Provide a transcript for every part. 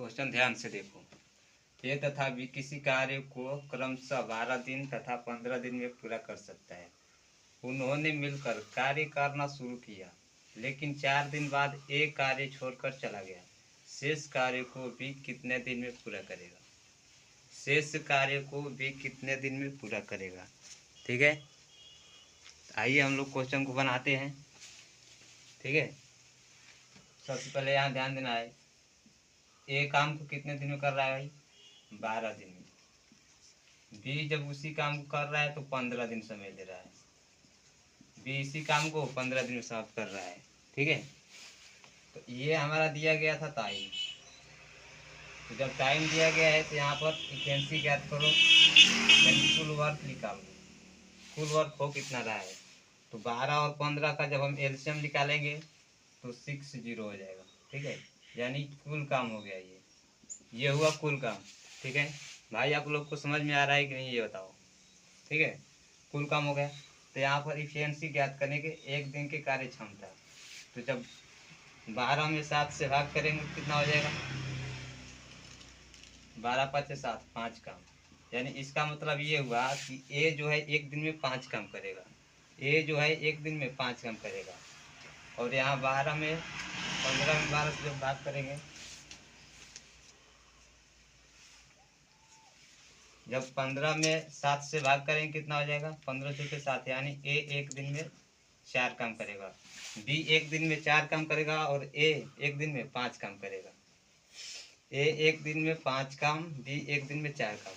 Question ध्यान से देखो। ए तथा बी किसी कार्य को क्रमशः 12 दिन तथा 15 दिन में पूरा कर सकता है। उन्होंने मिलकर कार्य करना शुरू किया, लेकिन 4 दिन बाद ए कार्य छोड़कर चला गया। शेष कार्य को बी कितने दिन में पूरा करेगा? शेष कार्य को बी कितने दिन में पूरा करेगा? ठीक है, आइए हम लोग क्वेश्चन को बनाते हैं। ठीक है, सबसे पहले यहाँ ध्यान देना है, ए काम को कितने दिन में कर रहा है भाई? 12 दिन में। बी जब उसी काम को कर रहा है तो 15 दिन समय ले रहा है। बी इसी काम को 15 दिन में समाप्त कर रहा है। ठीक है, तो ये हमारा दिया गया था टाइम। तो जब टाइम दिया गया है तो यहाँ पर इफिशिएंसी ज्ञात करो, यानी कुल वर्क निकालो। कुल वर्क हो कितना रहा है? तो 12 और 15 का जब हम एलसीएम निकालेंगे तो 60 हो जाएगा। ठीक है, यानी कुल काम हो गया। ये हुआ कुल काम। ठीक है भाई, आप लोग को समझ में आ रहा है कि नहीं ये बताओ। ठीक है, कुल काम हो गया। तो यहाँ पर इफिशिएंसी ज्ञात करने के एक दिन के कार्य क्षमता। तो जब 12 में 7 से भाग करेंगे कितना हो जाएगा? 12 5 7, 5 काम। यानी इसका मतलब ये हुआ कि ए जो है एक दिन में 5 काम करेगा। ए जो है एक दिन में 5 काम करेगा। और यहाँ 12 में 15 में 12 से जब भाग करेंगे, जब 15 में 7 से भाग करेंगे कितना हो जाएगा? 15 चौके 7, यानी ए एक दिन में 4 काम करेगा, बी एक दिन में 4 काम करेगा और ए एक दिन में 5 काम करेगा। ए एक दिन में 5 काम, बी एक दिन में 4 काम।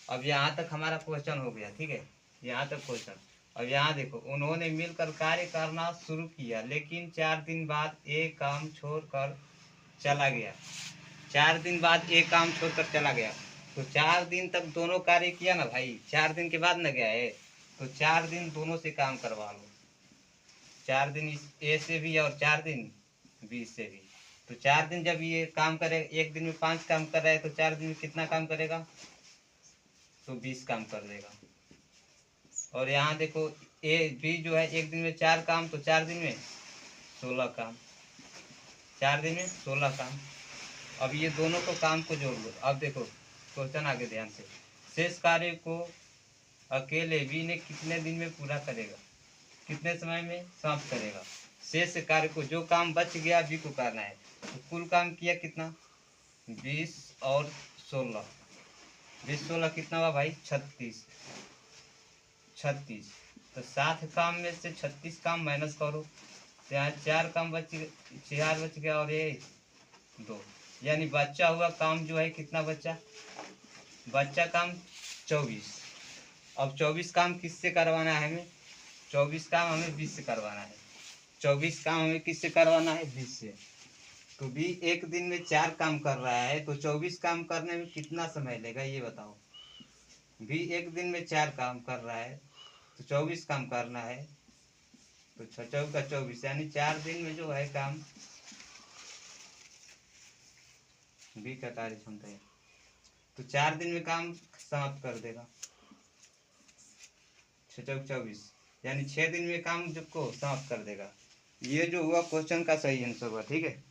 अब यहाँ तक हमारा क्वेश्चन हो गया। ठीक है, यहाँ तक क्वेश्चन। अब यहाँ देखो, उन्होंने मिलकर कार्य करना शुरू किया, लेकिन 4 दिन बाद ए काम छोड़कर चला गया। 4 दिन बाद ए काम छोड़कर चला गया। तो 4 दिन तक दोनों कार्य किया ना भाई, 4 दिन के बाद न गया है, तो 4 दिन दोनों से काम करवा लो। 4 दिन ए से भी और 4 दिन बी से भी। तो 4 दिन जब ये काम करे, एक दिन में 5 काम कर रहा है, तो 4 दिन में कितना काम करेगा? तो 20 काम कर देगा। और यहाँ देखो, ए बी जो है एक दिन में 4 काम, तो 4 दिन में 16 काम। 4 दिन में 16 काम। अब ये दोनों को काम को जोड़ लो। अब देखो क्वेश्चन आगे ध्यान से। शेष कार्य को अकेले बी ने कितने दिन में पूरा करेगा? कितने समय में समाप्त करेगा? शेष कार्य को, जो काम बच गया बी को करना है। तो कुल काम किया कितना? 20 और 16, 20 16 कितना हुआ भाई? 36। तो 7 काम में से 36 काम माइनस करो, तो यहाँ 4 काम बच गया और ये 2, यानी बच्चा हुआ काम जो है कितना बच्चा? बच्चा काम 24। अब 24 काम किससे करवाना है हमें? 24 काम हमें 20 से करवाना है। 24 काम हमें किससे करवाना है? 20 से। तो बी एक दिन में 4 काम कर रहा है, तो 24 काम करने में कितना समय लेगा ये बताओ। बी एक दिन में 4 काम कर रहा है, तो 24 काम करना है, तो 6 चौका 24, यानी 4 दिन में जो है काम बी का कार्य क्षमता है, तो 4 दिन में काम समाप्त कर देगा। 6 चौक 24, यानी 6 दिन में काम जो को समाप्त कर देगा। ये जो हुआ क्वेश्चन का सही आंसर हुआ। ठीक है,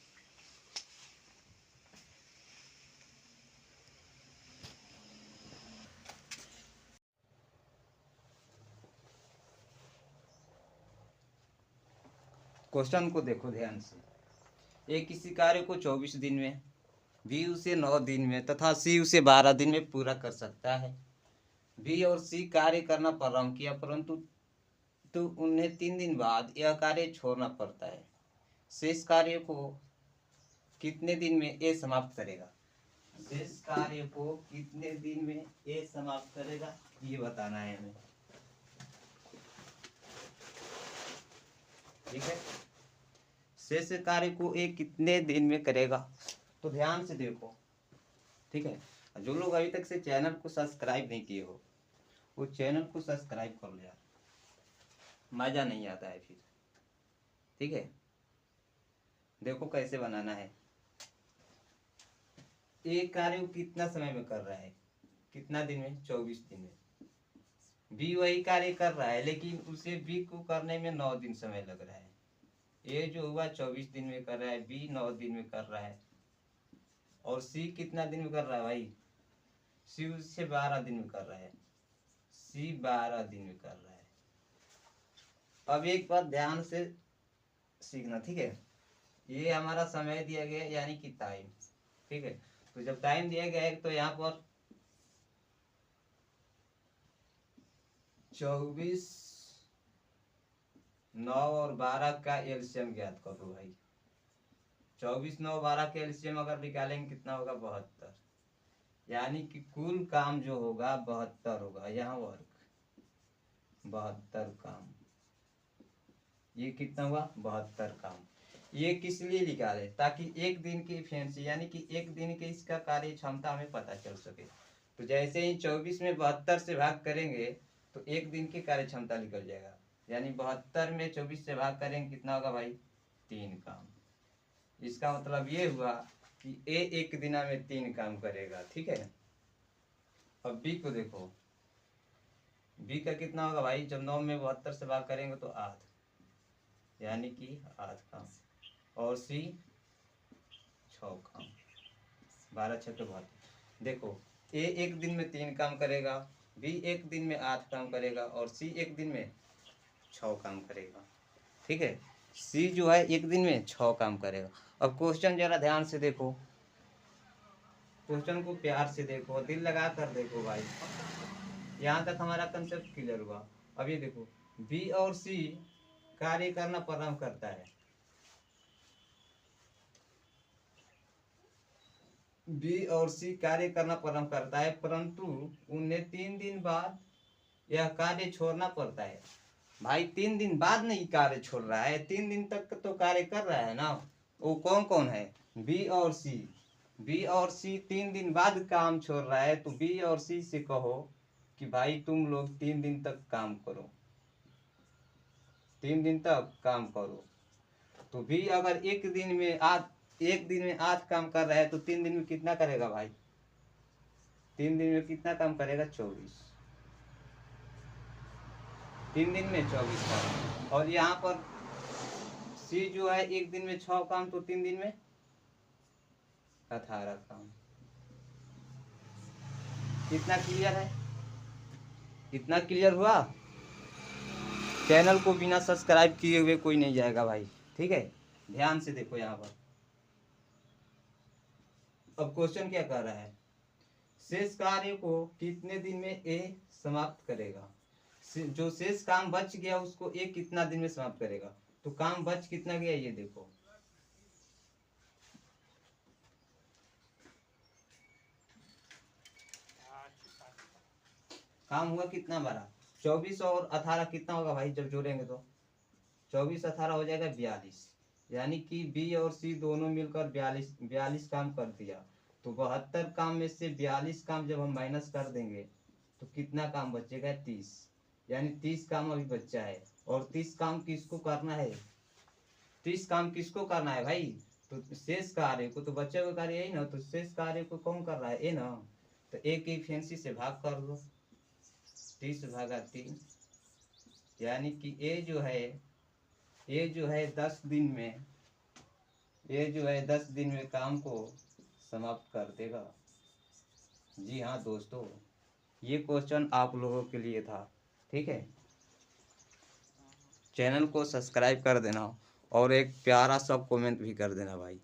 क्वेश्चन को देखो ध्यान से। ए किसी कार्य को 24 दिन में, बी उसे 9 दिन में तथा सी उसे 12 दिन में पूरा कर सकता है। बी और सी कार्य करना प्रारंभ किया, परंतु तो उन्हें 3 दिन बाद यह कार्य छोड़ना पड़ता है। शेष कार्य को कितने दिन में ए समाप्त करेगा? शेष कार्य को कितने दिन में ए समाप्त करेगा ये बताना है हमें। ठीक है, शेष कार्य को ए कितने दिन में करेगा? तो ध्यान से देखो। ठीक है, जो लोग अभी तक से चैनल को सब्सक्राइब नहीं किए हो, वो चैनल को सब्सक्राइब कर लो यार, मजा नहीं आता है फिर। ठीक है, देखो कैसे बनाना है। ए कार्य को कितना समय में कर रहा है? कितना दिन में? 24 दिन में। बी वही कार्य कर रहा है, लेकिन उसे बी को करने में 9 दिन समय लग रहा है। ए जो हुआ 24 दिन में कर रहा है, बी 9 दिन में कर रहा है। और सी कितना दिन में कर रहा है भाई, सी उससे 12 दिन में कर रहा है, सी 12 दिन में कर रहा है। अब एक बात ध्यान से सीखना, ठीक है, ये हमारा समय दिया गया है यानी कि टाइम, ठीक है। तो जब टाइम दिया गया है तो यहाँ पर 24, 9 और 12 का एलसीएम ज्ञात करो भाई। 24, 9, 12 के एलसीएम अगर निकालेंगे कितना होगा, 72, यानी कि कुल काम जो होगा 72 होगा। यहाँ वर्क 72 काम, ये कितना हुआ, 72 काम। ये किस लिए निकाले, ताकि एक दिन की एफिशिएंसी यानी कि एक दिन की इसका कार्य क्षमता हमें पता चल सके। तो जैसे ही 24 में 72 से भाग करेंगे तो एक दिन की कार्य क्षमता निकल जाएगा, यानी 72 में 24 से भाग करेंगे कितना होगा भाई, 3 काम। इसका मतलब ये हुआ कि ए एक दिन में 3 काम करेगा, ठीक है। अब बी को देखो, बी का कितना होगा भाई, जब 9 में 72 से भाग करेंगे तो 8, यानी कि 8 काम। और सी 6 काम, 12 6 तो 72। देखो ए एक दिन में 3 काम करेगा, बी एक दिन में 8 काम करेगा और सी एक दिन में 6 काम करेगा, ठीक है। सी जो है एक दिन में 6 काम करेगा। अब क्वेश्चन जरा ध्यान से देखो, क्वेश्चन को प्यार से देखो, दिल लगा कर देखो भाई। यहाँ तक हमारा कंसेप्ट क्लियर हुआ। अब ये देखो, बी और सी कार्य करना प्रारंभ करता है, बी और सी कार्य करना प्रारंभ करता है, परंतु उन्हें 3 दिन बाद यह कार्य छोड़ना पड़ता है। भाई 3 दिन बाद नहीं कार्य छोड़ रहा है, 3 दिन तक तो कार्य कर रहा है ना। वो कौन कौन है, बी और सी। बी और सी 3 दिन बाद काम छोड़ रहा है, तो बी और सी से कहो कि भाई तुम लोग 3 दिन तक काम करो, 3 दिन तक काम करो। तो बी अगर एक दिन में 8 काम कर रहा है तो 3 दिन में कितना करेगा भाई, 3 दिन में कितना काम करेगा, 24, 3 दिन में 24 काम। और यहाँ पर सी जो है एक दिन में 6 काम, तो 3 दिन में 18 काम। कितना क्लियर है, इतना क्लियर हुआ। चैनल को बिना सब्सक्राइब किए हुए कोई नहीं जाएगा भाई, ठीक है। ध्यान से देखो यहाँ पर। अब क्वेश्चन क्या कह रहा है, शेष कार्य को कितने दिन में ए समाप्त करेगा। जो शेष काम बच गया उसको ए कितना दिन में समाप्त करेगा। तो काम बच कितना गया ये देखो, काम हुआ कितना बारा, 24 और 18 कितना होगा भाई, जब जोड़ेंगे तो 24 18 हो जाएगा 42, यानी कि बी और सी दोनों मिलकर 42 काम कर दिया। तो 72 काम में से 42 काम जब हम माइनस कर देंगे तो कितना काम बचेगा, 30, यानी 30 काम अभी बच्चा है। और 30 काम किसको करना है, 30 काम किसको करना है भाई, तो शेष कार्य को, तो बच्चे का कार्य यही ना, तो शेष कार्य को कौन कर रहा है, ए ना। तो ए की एफिशिएंसी से भाग कर दो, 30/3, यानी कि ए जो है 10 दिन में, ये जो है 10 दिन में काम को समाप्त कर देगा। जी हाँ दोस्तों, ये क्वेश्चन आप लोगों के लिए था, ठीक है। चैनल को सब्सक्राइब कर देना और एक प्यारा सा कमेंट भी कर देना भाई।